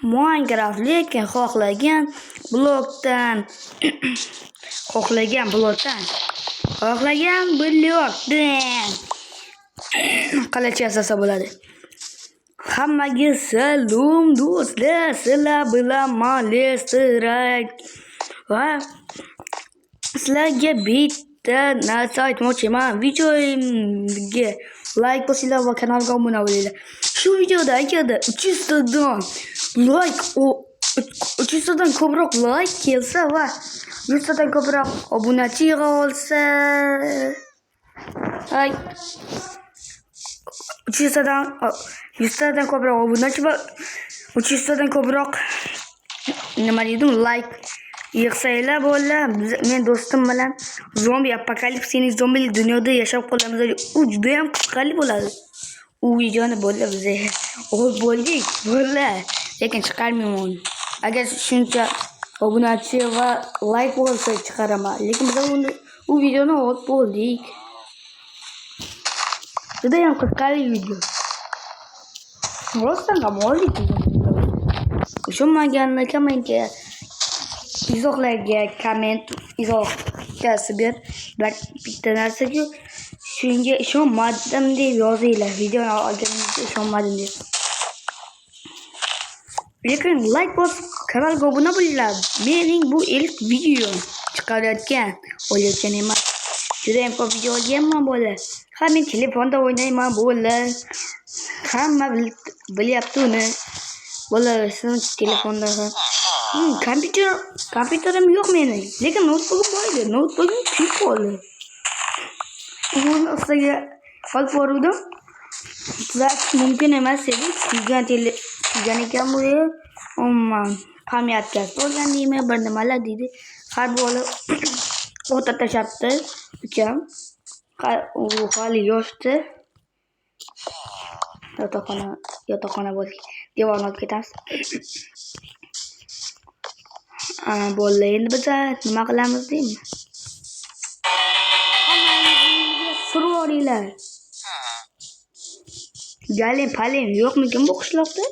Minecraft lekin xohlagan blokdan qilish yasasa bo'ladi. Hammaga salom do'stlar, sizlar bilan Malestrak va sizlarga bitta narsa aytmoqchiman. Videoga like bosinglar va kanalga obuna bo'linglar. Shu videoda agarda 300 dan ko'proq like kelsa va 100 dan ko'proq obunachi yig'a olsa, 100 dan ko'proq obunachi va 300 dan ko'proq like yig'sanglar bo'ladi. Men do'stim bilan zombi apokalipsini zombilik dunyoda yashab qolamiz. U juda ham qiziqarli bo'ladi. U videoni bo'ldi bizga bo'ldik. Lekin chiqarmayman. Agar shuncha obunachi va like bo'lsa chiqaraman. Lekin biz u videoni olib bo'ldik. Juda ham qiziqarli video. Rostdan ham oldik. Tushunmaganlar kommentga izohlarga izohchasi ber. Bitta narsaga shunga ishonmadim deb yozinglar. Videoni olganingizga ishonmadim deb. Lekin like bosib kanalga obuna bo'linglar. Mening bu ilk video chiqarayotgan o'ylayotgan emas. Juda ham ko'p video olganman bo'ldi. Men telefonda o'ynayman bo'ldi. Hamma bilyapti uni. Bo'lsin telefonda ham. Kompyuterim yo'q mening. Lekin notebook'im bor edi. Notebook'im kuyib qoldi. Uni ustiga olib bordim. Tuzatish mumkin emas edi. Kuygan ekan bu. Pamyat gaz bo'lgan deymi, bir nimalar deydi. Har bo'lib o'ta tashabdi ukam. U hali yoshdi. Yotoqxona bo'ldi. Devorni olib ketamiz. Bo'ldi, endi biz nima qilamiz deymi? Surib olinglar. Galim yo'qmikin bu qishloqda?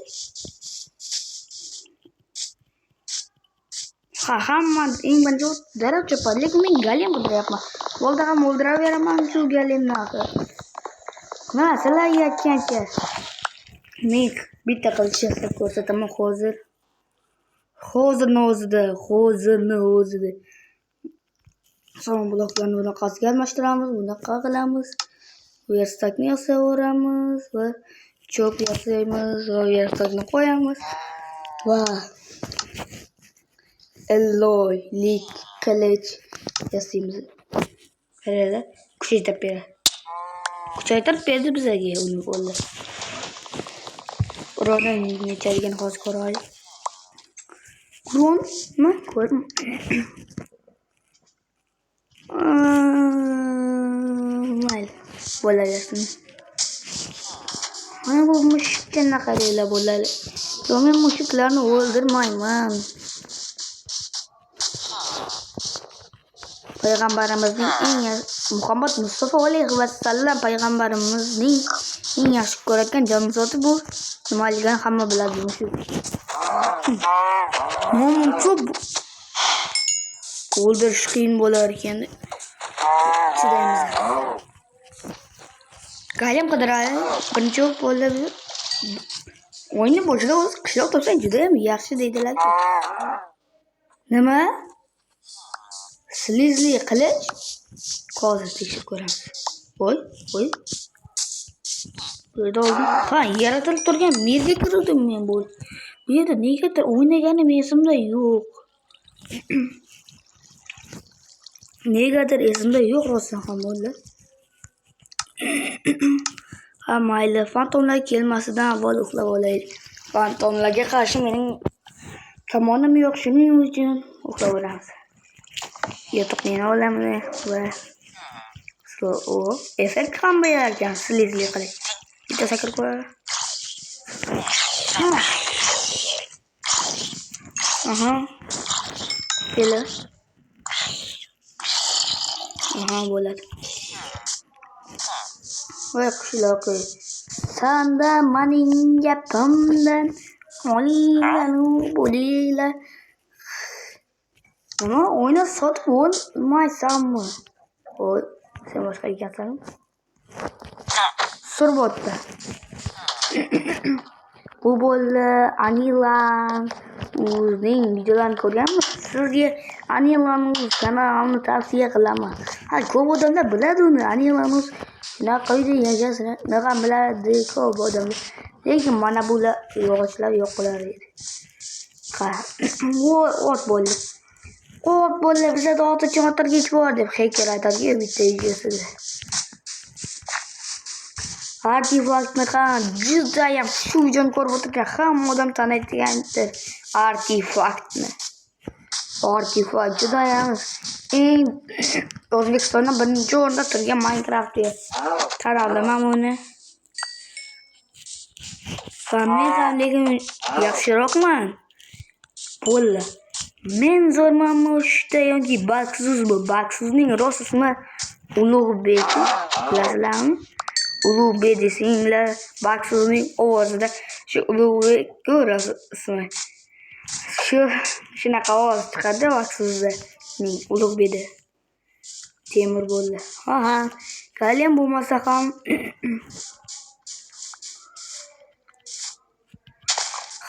Hamma eng birinchi daraxt chopadi, lekin men galim qidiryapman. Bo'ldi ham o'ldiraveraman shu galimni. Sizlar aytgancha men bitta qilish yasab ko'rsataman hozir. Hozirni o'zida. Son bloklarni bunaqasiga almashtiramiz, bunaqa qilamiz. Verstakni yasaveramiz va cho'p yasaymiz va verstakni qo'yamiz. Va lik qilich yasaymiz. Qaranglar, kuchaytirib berdi bizga uni bo'ldi. Ularni nechaligini hozir ko'raylik. Ko'rma. Mayli, bo'laversin. Mana bu mushuklarni qaranglar bo'ladi. Men mushuklarni o'ldirmayman. Payg'ambarimizning Muhammad Mustafa alayhi vasallam payg'ambarimizning eng yaxshi ko'rgan jonzoti bu nimaligini hamma biladi. Mushuk. Cho'p o'ldirish qiyin bo'lar ekan. Chidaymiz. Galim qidiradi. Birinchi bo'ldi. O'yinni boshida o'z qishloq topsang juda ham yaxshi deydilar. Nima? Slizli qilich. Hozir tekshirib ko'ramiz. Voy. Yaratilib turgan merga kirdim men bu. Bu yerda negadir o'ynaganim esimda yo'q. Negadir esimda yo'q rostdan ham bo'ldi. Mayli, fantomlar kelmasidan avval uxlab olaylik. Fantomlarga qarshi mening kamonim yo'q, shuning uchun uxlaveramiz. Yotoqni olamiz va effekt ham berar ekan, slizli qilish. Bitta sakir qo'yar. Kelar. Bo'ladi. Voy qishloqi. Sanda mening gapimdan Olinglar, bo'linglar. Nima o'yna sotib olmaysanmi? Voy, sen boshqa ekansanmi? Surbotda. Bu bo'ldi Anilan o'zining videolarini ko'rganmiz. Sizga Anilan kanalini tavsiya qilaman. Ha, ko'p odamlar biladi uni. Anilan shunaqa uyda yashasini nima biladi ko'p odamlar. Lekin mana bular yog'ochlar yo'q bo'lar edi. Ha, ot bo'ldi. Ot bo'ldi, bizda ota-cho'ntarga bor deb haykal aytadi bitta videosida. Artifaktni ham judayam shu videoni ko'rib o'tirgan hamma odam taniydigandir artifaktni. Artifakt judayam eng O'zbekistonda birinchi o'rinda turgan Minecraft kanaliman uni. Men ham lekin yaxshiroqman. Bo'ldi. Men zo'rmanmi shunda yoki Baksuz bu. Baksuzning rost ismi Ulug'bek. Bilasizlarmi? Ulug'bek desanglar, Baksuzning ovozida shu Ulug'bek rost ismi. Shunaqa ovoz chiqadi Baksuzda. Ulug'bekda. Temur bo'ldi. Ha, kalem bo'lmasa ham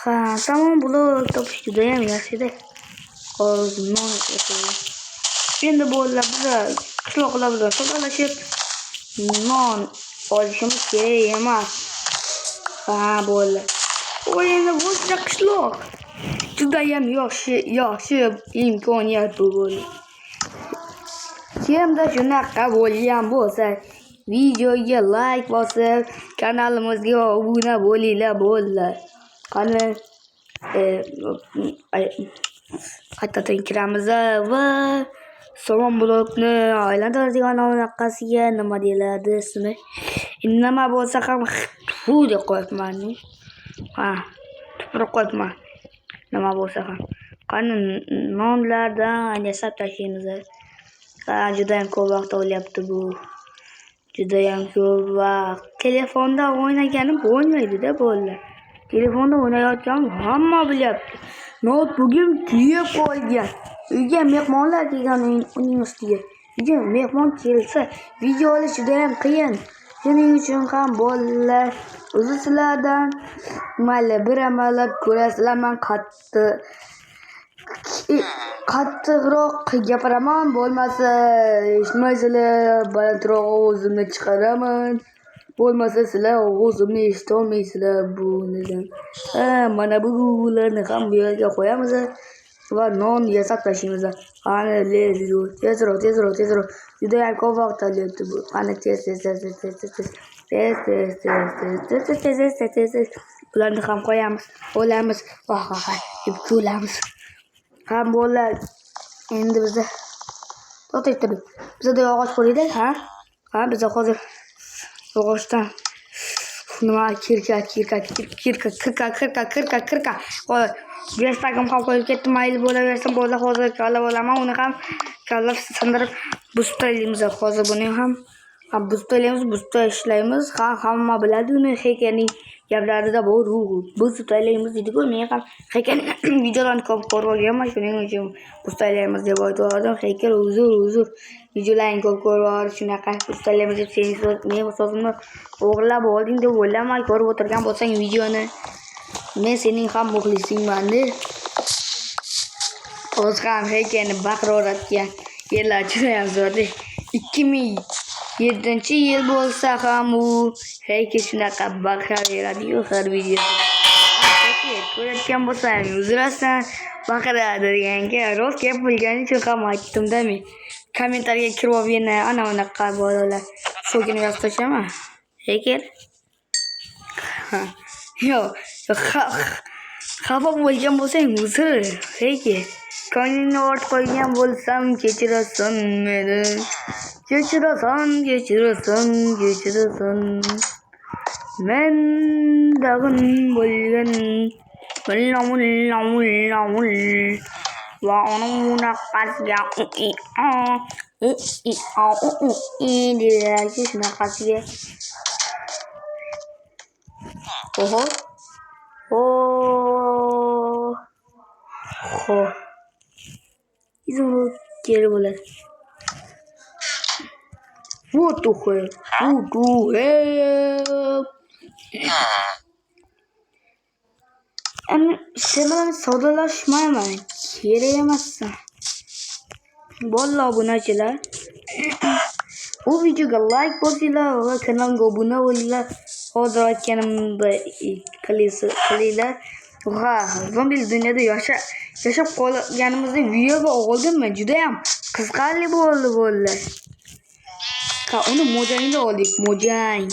ha, samon blok topish juda ham yaxshi-da. Hozir non yeyapman. Endi bo'ldi biz qishloqlar bilan to'g'rilashib non olishimiz kerak emas. Ha, bo'ldi. O endi bu qishloq juda ham yaxshi imkoniyat bu bo'ldi. Kimda shunaqa bo'lgan bo'lsa, videoga like bosib, kanalimizga obuna bo'linglar bo'ldi. Qani qaytadan kiramiz va somon blokni aylantiradigan anaqasiga nima deyiladi ismi? Nima bo'lsa ham fu deb qo'yibman. Ha, tupurib qo'yibman. Nima bo'lsa ham. Qani nonlardan yasab tashlaymiz. Ha, juda ham ko'p vaqt olyapti bu. Juda ham ko'p vaqt. Telefonda o'ynaganim bo'lmaydi-da bo'ldi. Telefonda o'ynayotgan hamma bilyapti. Notebook'im kuyib qolgan. Uyga mehmonlar kelgan uning ustiga. Uyga mehmon kelsa, video olish juda ham qiyin. Shuning uchun ham bolalar o'zi sizlardan mayli bir amallab ko'rasizlar, men qattiqroq gapiraman, bo'lmasa eshitmaysizlar, balandroq ovozimni chiqaraman. Bo'lmasa sizlar ovozimni eshita olmaysizlar bunidan. Mana bularni ham bu yerga qo'yamiz va non yasab tashlaymiz. Qani tezroq. Juda ham ko'p vaqt olyapti bu. Qani tez. Bularni ham qo'yamiz, olamiz, deb ko'lamiz. Ham bo'lar. Endi bizda to'xtaylik. Bizda yog'och qo'ydik, ha? Ha, bizda hozir yog'ochdan nima kirka. 5 tagim ham qo'yib ketdim, mayli bo'laversin, bo'ldi. Hozir kalla bo'laman, uni ham kalla sindirib bustaylaymiz. Hozir buni ham bustaylaymiz. Hamma biladi uni heykalning gaplarida bor u. Bustaylaymiz deydi-ku, men ham heykal videolarni ko'p ko'rib olganman, shuning uchun bustaylaymiz deb aytdim. Heykal uzr. Videolarni ko'p ko'rib, shunaqa bustaylaymiz deb men so'zimni o'g'irlab olding deb o'ylamay ko'rib o'tirgan bo'lsang videoni. Men sening ham muxlisingman-da. O'zi ham heykalni baqiraveradigan yerlar juda ham zo'r. 2007-yil bo'lsa ham u heykal shunaqa baqiraveradi-yu har videoda. Ko'rayotgan bo'lsam, uzrasan, baqiradi deganga rost gap bilgani uchun ham aytdim-da men. Kommentariyaga kirib olganda ana unaqa bolalar shogini yozib tashlaman. Heykal. Yo'q, xafa bo'lgan bo'lsang uzr, heykal. Ko'nglingni ort qo'ygan bo'lsam kechirasan meni. Kechirasan. Men dag'in bo'lgan va ona qasga deydi shunaqasiga. Oho. Oh. Ho. İzmir'e geri böyle. What the hell? What the hell? Senin savdalaşmaya mı? Yereyemezsin. Vallahi abunacılar. Bu videoga like bosinglar ve kanalimga obuna bo'linglar. Hozir aytganimda qilinglar. Va zombi dunyoda yashab qolganimizda videoga oldimmi? Juda ham qiziqarli bo'ldi. Uni mojangni oldik. Mojang.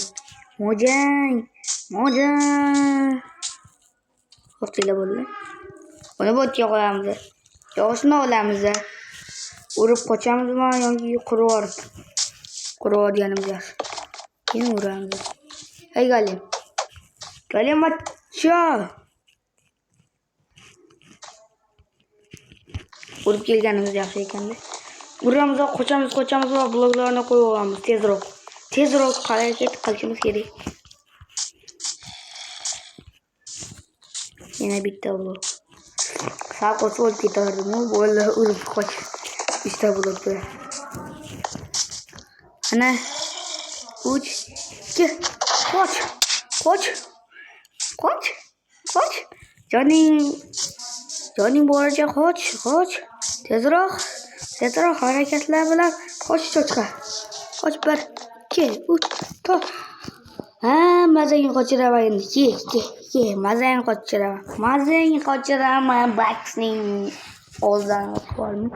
Xo'pchilar bo'ldi. Uni botga qo'yamiz. Yoshni olamiz. Urib qochamizmi yoki qurib olganimiz yaxshi. Keyin uramiz. Hey galim. Macho. Urib kelganimiz yaxshi ekan-da. Uramiz, qochamiz va bloklarni qo'yib olamiz tezroq harakat qilishimiz kerak. Yana bitta blok. Saqo sol ketardim, bo'ldi, urib qoch. İşte blokda. Ana 3 2 qoch. Joning boricha qoch. Tezroq harakatlar bilan qoch cho'chqa. Qoch 1 2 3 4. Mazangni qochiraman endi. Ye, mazangni qochiraman. Boxning oldan qo'ydim.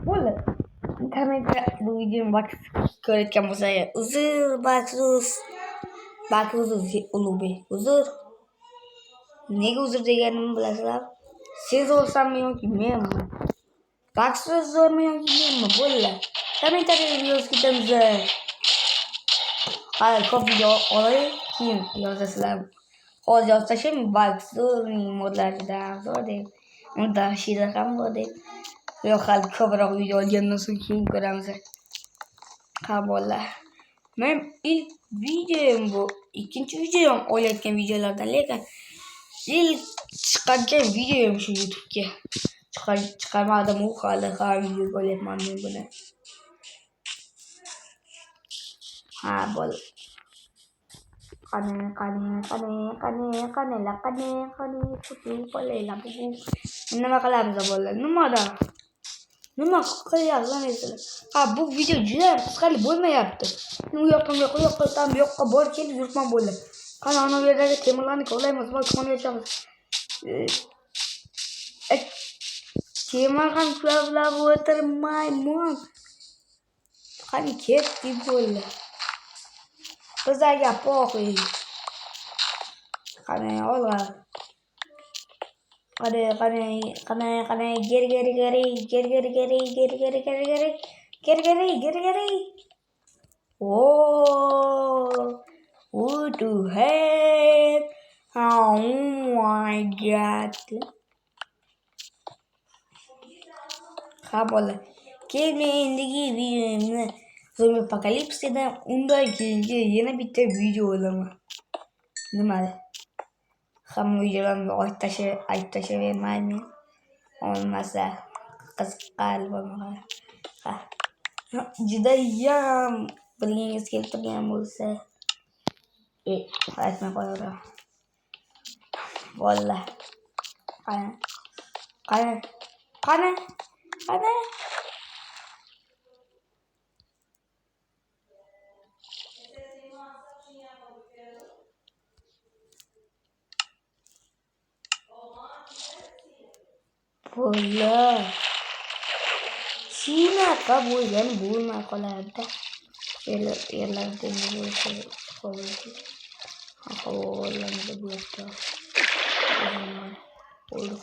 Bo'ldi. Internetda bu videoni ko'rayotgan bo'lsa, uzr Baxruz Ulug'bek. Uzr. Nega uzr deganimni bilasizlar? Siz olsammi yoki menmi? Baxruz zo'rmi yoki menmi? Bo'ldi. Kommentariyga yozib ketamiz. Hali ko'p video olay, keyin yozasizlar. Hozir yozib tashlaymi? Baxruzning modlaridan zo'r deb. Unda shida ham bor deb. Yo'q, hali ko'proq video olgandan so'ng keyin ko'ramiz. Qabollar. Men ilk videom bu, ikkinchi videom olayotgan videolardan, lekin ilk chiqargan videom shu YouTube'ga. Chiqarmadim u hali video olayapman men buni. Bo'ldi. Qani. Nima qilamiz bo'ladi? Nima qilyapsiz sizlar? Bu video juda qiziqarli bo'lmayapti. U yoqdan bu yoqqa borib kelib yuribman bo'ldi. Qani ana bu yerdagi temirlarni kovlaymiz va koni yechamiz. Temir ham kulavlab o'tirmayman. Qani ketdi bo'ldi. Bizlarga po'qi. Qani olg'a. Qani geri. What the heck? Oh my god. Bo'ldi. Keyin endigi videomni Zombie Apocalypse'dan undan keyingi yana bitta video olaman. Nima? Hamma videolarni aytib tashlavermayman. Olmasa qiziqarli bo'lmaydi. Juda ham bilgingiz kelib turgan bo'lsa, aytmay qo'yaman. Vallahi. Qani. Vallahi. Shunaqa bo'lgan bo'lmay qolardi. Yerlarda bo'lsa havolarni bo'lsa. Oldu.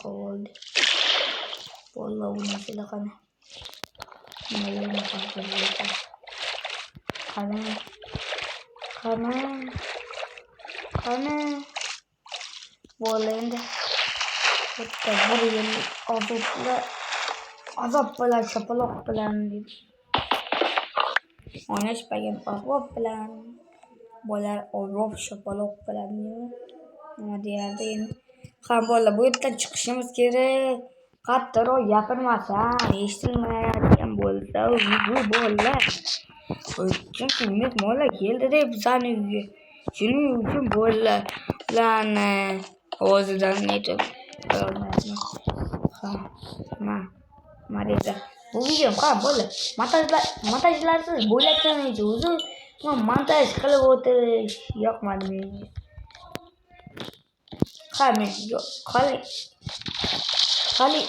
Vallahi bu narsalar qani. Nimalarni qilib qani. Vallahi endi bitta bir yil azob bilan shapaloq bilan deb o'ynashmagan azob bilan bolar azob shapaloq bilan nima deyardi endi. Ha bola bu yerdan chiqishimiz kerak. Qattiqroq gapirmasam eshitilmayotgan bo'lsa, bu bola. Chunki mehmonlar keldi-da bizani uyga. Shuning uchun bolalarni ovozidan aytib olmayapman. Ha, nima deydi? Bu video ham bola. Montajlarsiz bo'layotgan o'zi montaj qilib o'tirish yoqmadi menga. Men hali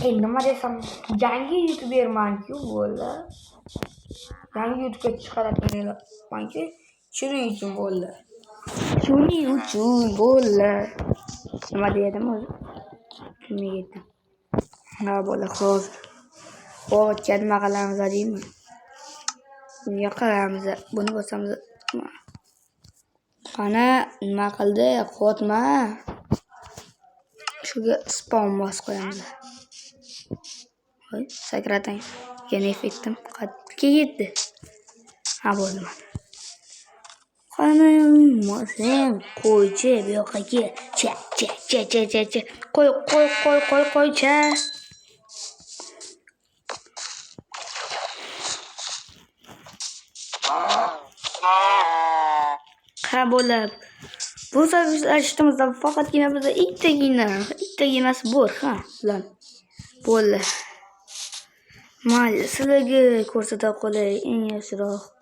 endi nima desam, yangi youtuberman-ku bola. Yangi YouTube'ga chiqarayotganmanku. Shuning uchun bola. Nima dedim o'zi? Kimga aytdim? Ha bola hozir. Nima qilamiz deymi? Bunga qaramiz. Buni bosamiz. Ana nima qildi? Qotma. Shuga spawn bosib qo'yamiz. Voy, sakratang. Yana effektim qayerga ketdi? Ha bo'ldi. Qani sen qo'ychi bu yoqqa kel. Cha. Qo'y cha. Ha bo'lib. Bu servis açtığımızda faqat yine bize ikkitaginasi bor, ha, ular. Bo'ldi. Mayli, sizlarga ko'rsata qolay eng yaxshiroq.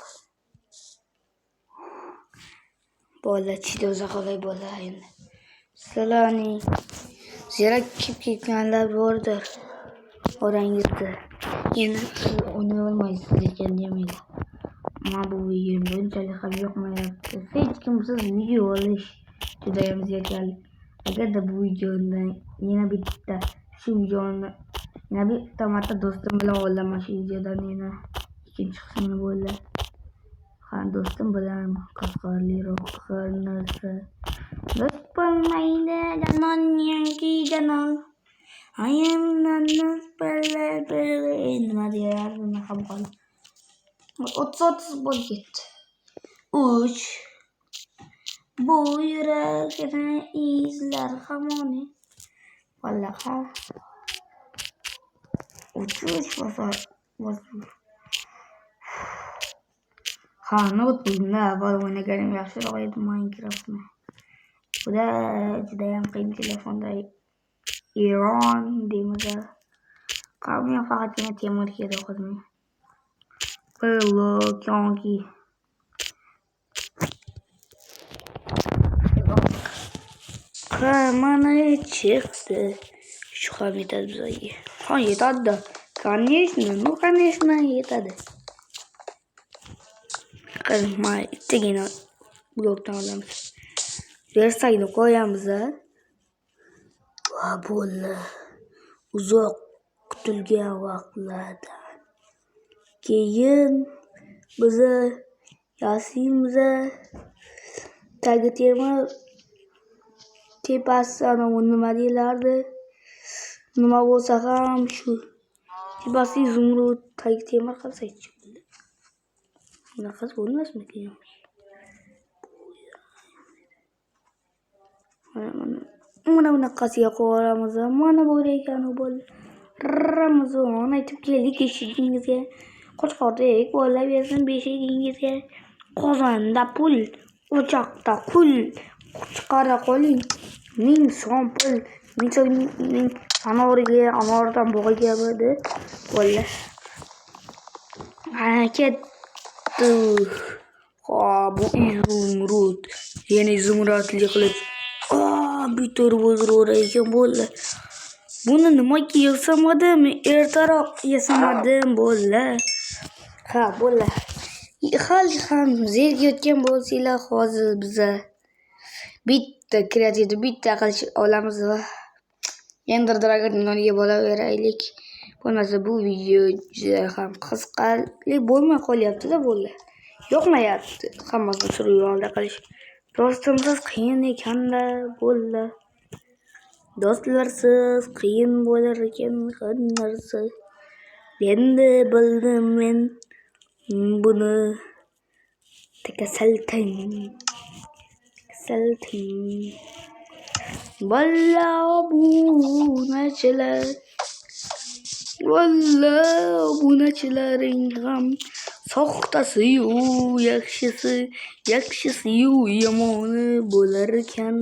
Bo'ldi, chida o'za qolay bo'ldi endi. Sizlarning zirak ketganlar bordir. Orangizda. Endi siz o'ynay olmaysiz lekin demaydi. Ama bu video bunchalik ham yoqmayapti. Hech kimsiz video olish juda ham zerikali. Agarda bu videodan yana bitta marta do'stim bilan olaman shu videodan yana ikkinchi qismini bo'ldi. Ha do'stim bilan qiziqarliroq bir narsa. Do'st bo'lmaydi janon. Ayam nanas nima deyardim ham qoldi. 30 bo'lib ketdi. 3 bu yurakni izlar hamon. Vallahi uchish bosar. Ha, not bunda avval o'ynaganim yaxshiroq edi Minecraftni. Buda juda ham qiyin telefonda Iron deymiz. Qavmiy faqatgina temir kerak hozir. Blok yangi. Mana chiqdi. Shu ham yetadi bizga. Ha yetadi. Конечно, yetadi. Qilmay, ikkitagina blokdan olamiz. Versayni qo'yamiz. Va bo'ldi. Uzoq kutilgan vaqtlardan keyin biz yasimiz tagi temir tepasidan nima deylardi? Nima bo'lsa ham shu tepasi zumrud tagi temir qilsak-chi. Bunaqa bo'lmasmikin? Mana bunaqasiga qo'yamiz. Mana bu ekan u bo'ldi. Ramazon aytib keldik eshigingizga. Qo'chqordek bo'laversin beshigingizga. Qozonda pul, o'choqda kul. Chiqara qoling. 1000 so'm pul. 1000 so'mning anoriga, anordan bog'iga bo'ldi. Bo'ldi. Ketdi. Bu izumrud. Yeni izumrudli qilib. Bitter bozor ekan bo'ldi. Buni nimaga yasamadim? Ertaroq yasamadim bo'ldi. Ha, bo'ldi. Hali ham zerikayotgan bo'lsanglar, hozir biza bitta kreativni bitta qilish olamiz va Ender Dragon'ga bo'laveraylik. Bo'lmasa bu video juda ham qiziqarli bo'lmay qolyapti-da bo'ldi. Yoqmayapti. Hammasini shu yo'lda qilish. Do'stimsiz qiyin ekanda bo'ldi. Do'stlarsiz qiyin bo'lar ekan har narsa. Endi bildim men buni Salting. Valla obunachilar. Valla obunachilaring ham soxtasi-yu, yaxshisi-yu yomoni bo'lar ekan.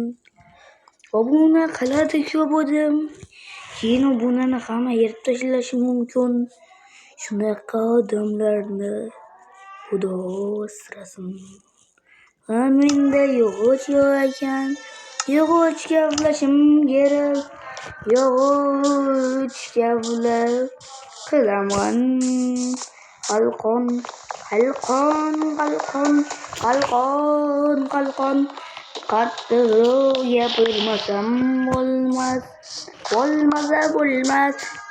Obuna qiladi ko'p odam. Keyin obunani hamma yerib tashlashi mumkin. Shunaqa odamlarni Xudo asrasin. Menda yog'och yo'q ekan. Yog'och kavlashim kerak. Yog'och kavlab qilaman. Qalqon. Qattiqroq gapirmasam bo'lmas.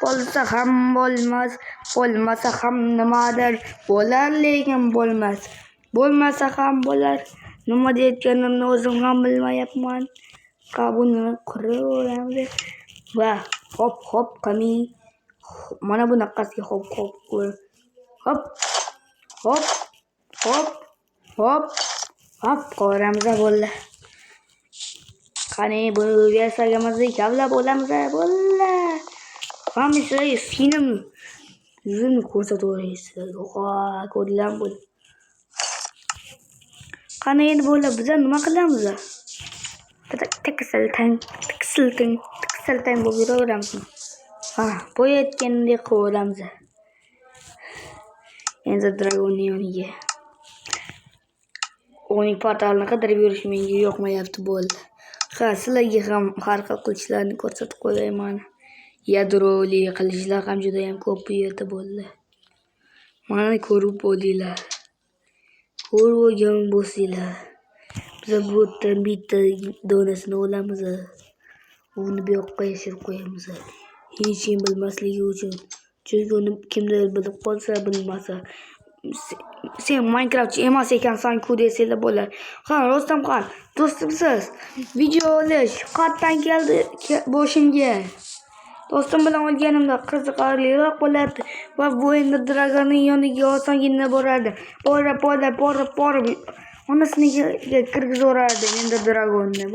Bo'lsa ham bo'lmas. Bo'lmasa ham nimadir bo'lar, lekin bo'lmas. Bo'lmasa ham bo'lar. Nima deyotganimni o'zim ham bilmayapman. Buni quraveramiz. Va hop qami. Mana bunaqasiga hop. Hop qoramiz bo'ldi. Qani bu versiyamizni kavlab olamiz bo'ldi. Hamma sizlarga film yuzini ko'rsataverasizlar. Ko'rdilar bo'ldi. Qani endi bo'ldi, biz nima qilamiz? Tiksiltang bo'lib yuraveramiz. Bo'yayotgandek qilamiz. Endi dragonning yoniga. Uning portalini qidirib yurish menga yoqmayapti bo'ldi. Sizlarga ham har xil qilichlarni ko'rsatib qo'yayman. Yadroli qilichlar ham juda ham ko'p bu yerda bo'ldi. Mana ko'rib bo'linglar. Ko'rgan bo'lsanglar. Biz bu yerdan bitta donasini olamiz. Uni bu yoqqa yashirib qo'yamiz. Hech kim bilmasligi uchun. Chunki uni kimdir bilib qolsa, bilmasa, sen Minecraft emas ekansan-ku desanglar bo'lar. Rostamxon, do'stimsiz. Video olish qatdan keldi boshimga. Do'stim bilan olganimda qiziqarliroq bo'lardi va bu endi dragonning yoniga osongina borardi. Borib onasiniga kirgizaverardi endi dragonni.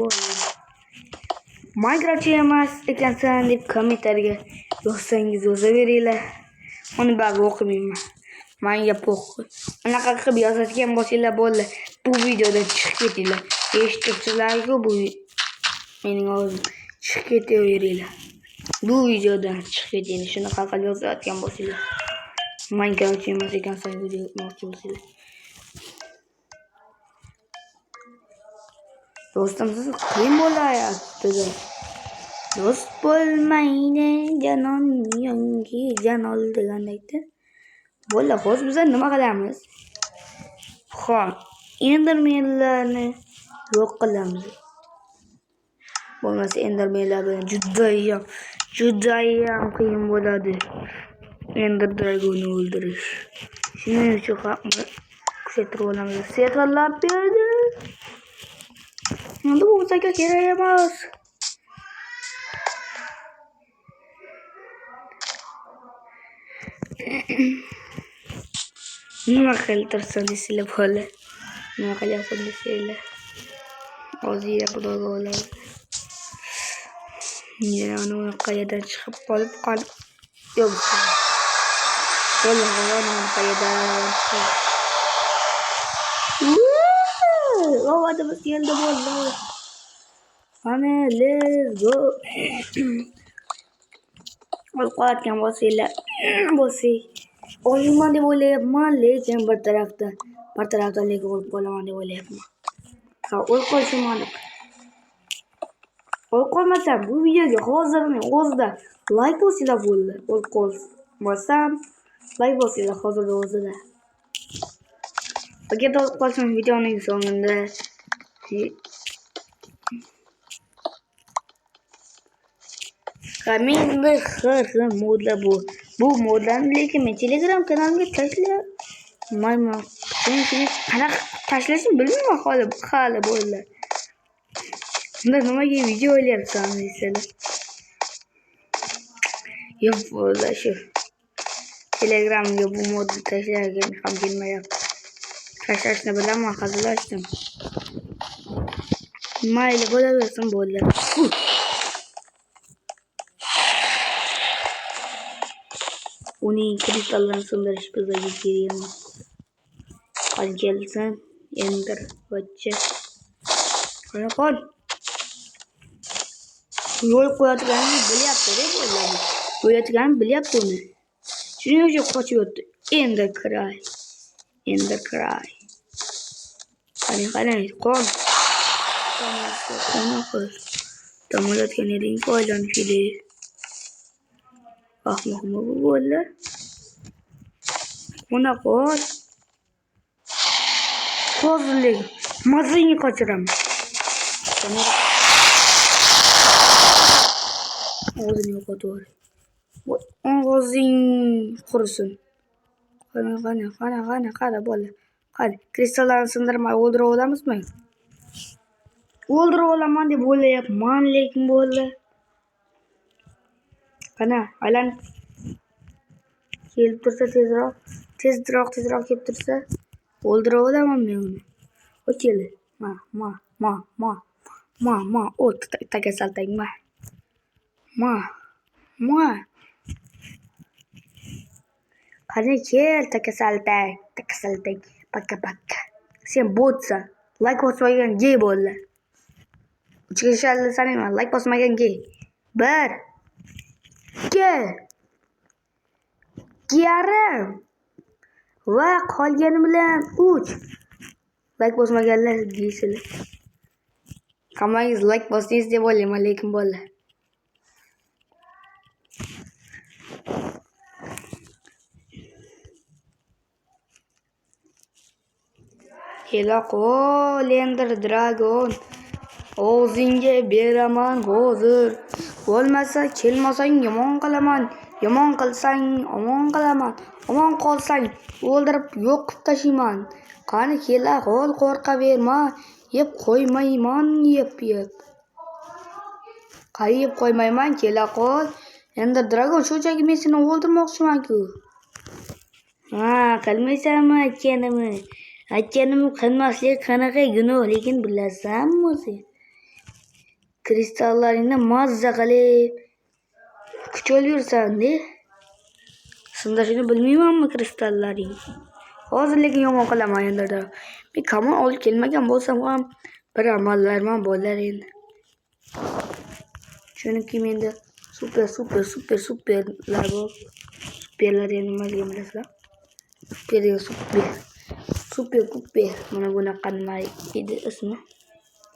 Minecraft emas ekansan deb kommentariyaga yozsangiz yozaveringlar. Uni bari o'qimayman. Menga po'q. Anaqa qilib yozadigan bo'lsanglar bo'ldi. Bu videodan chiqib ketinglar. Eshitibsizlar-ku bu mening o'zim chiqib ketaveringlar. Bu videodan chiqib ketinglar. Shunaqa qilib yozadigan bo'lsanglar. Minecraft emas ekansan video yo'qmoqchi bo'lsanglar. Do'stim siz qiyin bo'layapti. Do'st bo'lmaydi janon yangi janol degandekda. Bo'la, hozir biz nima qilamiz? Endermenlarni yo'q qilamiz. Bo'lmasa endermenlar bilan judayam qiyin bo'ladi. Ender dragonni o'ldirish. Shuning uchun kuchaytirib olamiz. Setlab berdi. Endi bu bizga kerak emas. Nima qiltirsan desanglar bo'ladi. Nima qilyapsan desanglar. O'ziga xudoga oladi. Yana uni qayerdan chiqib qolib. Yo'q. Bo'ladi, qayerdan. Ovadimiz keldi bo'ldi. Mana let's go. Qo'yatgan bo'lsanglar, o'yinman deb o'ylayapman, lekin bir tarafdan lekin o'lib qolaman deb o'ylayapman. O'lib qolishim aniq. O'lib qolmasam bu videoga hozirning o'zida like bo'lsanglar bo'ldi. O'lib qolmasam like bo'lsanglar hozirning o'zida. Agar o'lib qolsam videoning sonunda Menda har xil modlar bu modlarni lekin men Telegram kanalimga tashlamayman. Chunki qanaqa tashlashni bilmayman hali bo'ldi. Unda nimaga video olyapsan desanglar. Yo'q bo'ldi shu. Telegramga bu modni tashlashga ham kelmayapti. tashlashni bilaman, hazillashdim. Mayli, bo'laversin bo'ldi. Uning kristallarini sindirish bizlarga kerak emas. Qol kelsin, Ender bachcha. Qol. Yo'l qo'yadiganini bilyapti-da bo'ladi. Qo'yadiganini bilyapti uni. Shuning uchun qochyapti. Ender Cry. Qarang, qol. Tomolatgan eding foydalanib keling. Ahmoqmi bu bo'ldi? Mana qol. Hozirlik. Mazingni qochiraman. O'zini yo'qotib. Og'zing qursin. Qara bola. Qani, kristallarni sindirmay o'ldira olamizmi? O'ldira olaman deb o'ylayapman, lekin bo'ldi. Qana, aylanib kelib tursa tezroq kelib tursa, o'ldira olaman men uni. O keldi. O takasaltang Qani kel, takasaltang. Paka. Sen botsan. Like bosmagan gay bo'ldi. Chiqishlarni sanayman. Like bosmagan gay. 1 2 yarim va qolgani bilan 3. Like bosmaganlar deysizlar. Hammangiz like bosdingiz deb o'ylayman, lekin bo'ldi. Kela qol, Ender Dragon. O'zingga beraman hozir. Bo'lmasa kelmasang yomon qilaman. Yomon qilsang omon qilaman. Omon qolsang o'ldirib yo'q qilib tashlayman. Qani kela qol, qo'rqaverma. Yeb qo'ymayman, yeb. Qayib qo'ymayman, kela qol. Ender Dragon, shunchaki men seni o'ldirmoqchiman-ku. Qilmaysanmi aytganimni? Aytganimni qilmaslik qanaqa gunoh, lekin bilasanmi o'zi? Kristallaringni mazza qilib kuch olursan-da. Sindirishni bilmaymanmi kristallaring? Hozir lekin yomon qilaman endi. Men kamon olib kelmagan bo'lsam ham bir amallarman bo'lar endi. Chunki menda super superlar bor. Superlar endi nimaga bilasizlar? Super. Mana bunaqa nima edi ismi?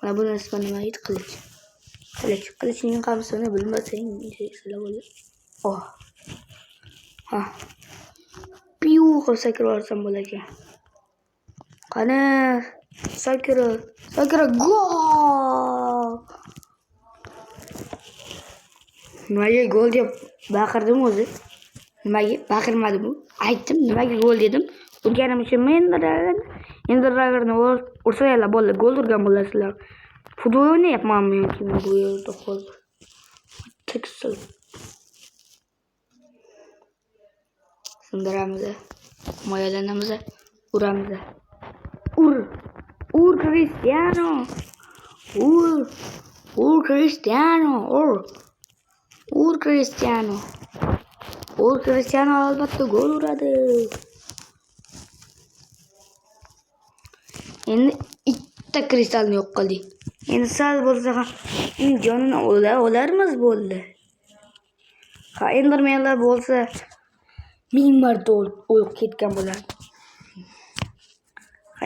Mana buni ismi nima edi? Qilichning qamsini bilmasang sizlar bo'ladi. Piu qilsa kiraversam bo'lar ekan. Qani, sakra gol! Nimaga gol deb baqirdim o'zi? Nimaga baqirmadim? Aytdim, nimaga gol dedim? Urganim uchun men Ender Dragon'ni ursanglar bo'ldi, gol urgan bo'lasizlar. Futbol o'ynayapman men bu yerda hozir. Teksil. Sindiramiz, himoyalanamiz, uramiz. Ur Cristiano. Ur Cristiano albatta gol uradi. Endi ikkita kristalni yo'q qildik. Endi sal bo'lsa ham jonini olarmiz bo'ldi. Endermanlar bo'lsa 1000 marta o'lib ketgan bo'ladi.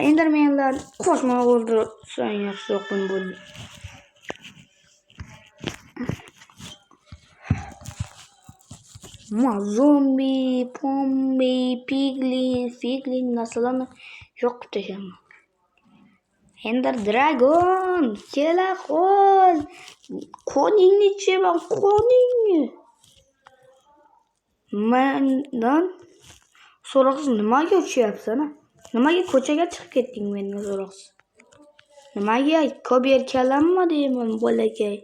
Endermanlar qo'shma o'ldirsang yaxshiroq bo'ldi. Zombi, pombi, piglin naslini yo'q qilib tashlaman. Ender Dragon, kela qol. Qoningni ichaman, qoningni. Mendan so'roqsiz nimaga uchyapsan? Nimaga ko'chaga chiqib ketding mendan so'roqsiz? Nimaga ko'ber kalamma deyman bolakay.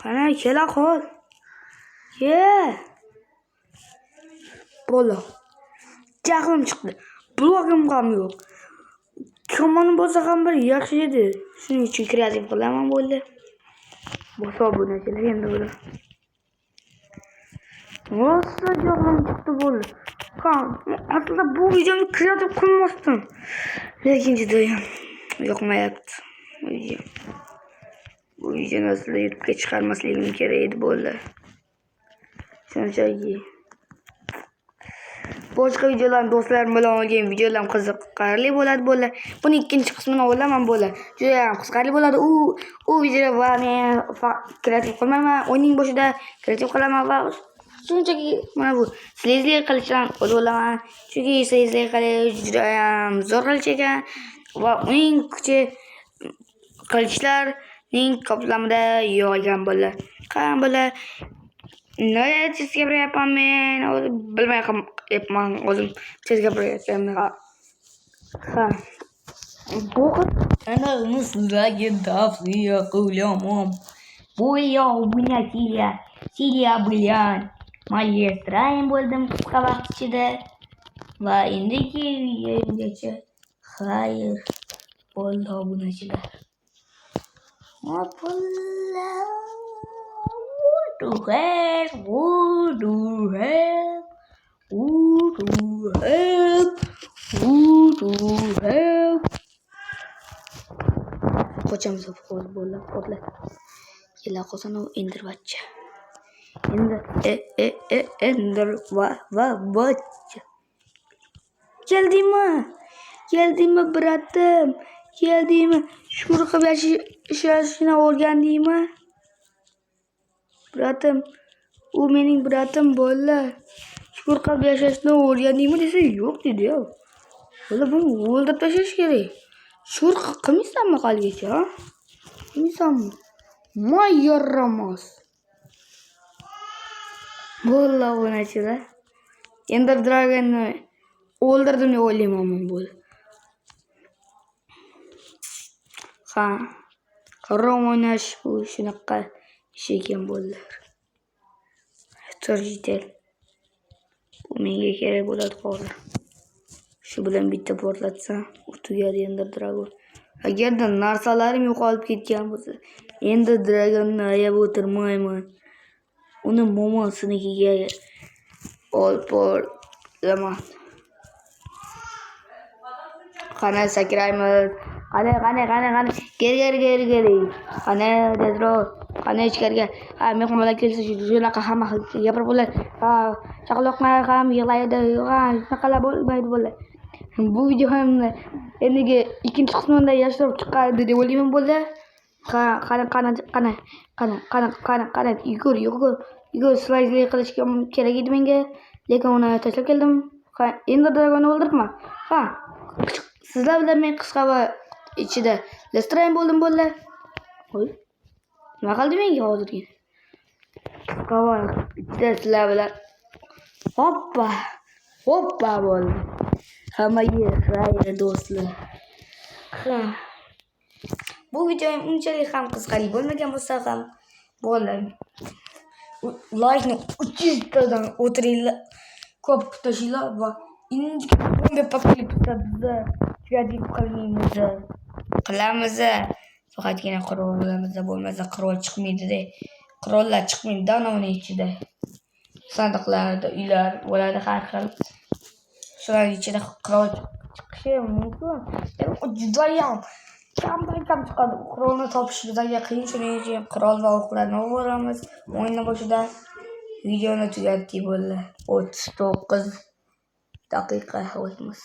Qani kela qol. Bola. Jahlim chiqdi. blogim ham yo'q. Komon bo'lsa ham bir yaxshi edi. Shuning uchun kreativ qilaman bo'ldi. Boshqa obunachilar endi bular. Rosa jo'g'im chiqdi bo'ldi. Aslida bu videoni kreativ qilmasdim. Lekin judayam yoqmayapti. Bu videoni aslida YouTube'ga chiqarmasligim kerak edi bo'ldi. Shunchaki boshqa videolarni do'stlarim bilan olgan videolar qiziqarli bo'ladi. Buni ikkinchi qismini olaman bo'ladi. Juda ham qiziqarli bo'ladi. U video va men kreativ qilmayman. O'yinning boshida kreativ qilaman va shunchaki mana bu slizli qilichlarni qo'lga olaman. Chunki slizli qilich juda ham zo'r qilich ekan va uning kuchi qilichlarning qoplamida yo'g'on bo'ladi. Qani bo'ladi. Nima tez gapiryapman men? O'zim bilmay qolmayapman. O'zim tez gapiryapman. Ha. Bu ana sizlarga tavsiya qilaman. Bu obunachilar Siliya bilan maestраем bo'ldim qisqa vaqt ichida va endiki videogacha xayr bo'ldi obunachilar. Would help. Qo'chamiz bo'lib qoldi. Kela qolsan u Ender bachcha. Ender va bachcha. Keldingmi bratim? Keldingmi? Shukur qilib yashashni o'rgandingmi? Bratim, u mening bratim bo'ldi. Shukur qilib yashashni o'rgandingmi desa yo'q dedi-ya. Bo'la buni o'ldirib tashlash kerak. Shukur qilmaysanmi haligacha, ha? Qilmaysanmi? Moy yorramos. Bo'la obunachilar. Ender Dragon'ni o'ldirdim deb o'ylayman bo'ldi. Ha. Qarom o'ynash bu shunaqa ish ekan bo'ldilar. Torjitel. Bu menga kerak bo'ladi hozir. Shu bilan bitta portlatsam, u tugadi Ender Dragon. Agarda narsalarim yo'qolib ketgan bo'lsa, Ender Dragonni ayab o'tirmayman. Uni momosinikiga olib boraman. Qani sakraymiz. Qani. Ger. Qani Dedro. Qani ichkariga. Mehmonlar kelsa shunaqa hamma gapirib bo'ladi. Chaqaloqlar ham yig'laydi. Shunaqalar bo'lmaydi bo'ladi. Bu video ham endigi ikkinchi qismida yashirib chiqadi deb o'ylayman bo'ladi. Qani. Yugur slizli qilishga kerak edi menga. Lekin uni tashlab keldim. Ender Dragonni o'ldiribman. Ha. Sizlar bilan men qisqa va ichida lestraym bo'ldim bo'ldi. Qo'y. Nima qildi menga hozirgi? Qava ichida sizlar bilan hoppa bo'ldi. Hammaga xayr do'stlar. Bu video unchalik ham qiziqarli bo'lmagan bo'lsa ham bo'ladi. Like-ni 300 tadan o'tiringlar. Ko'p tashinglar va bunga paklipda biza kreativ qilamiz. Faqatgina qurollarimiz bo'lmasa qurol chiqmaydi-da. Qurollar chiqmaydi uning ichida. Sandiqlarda uylar bo'ladi har xil. Shularning ichida qurol chiqishi mumkin. Judayam kam chiqadi. Qurolni topish juda qiyin. Shuning uchun qurol va o'qlarni o'g'iramiz. O'yinning boshida videoni tugatdik bo'ldi. 39 daqiqa o'tmiz.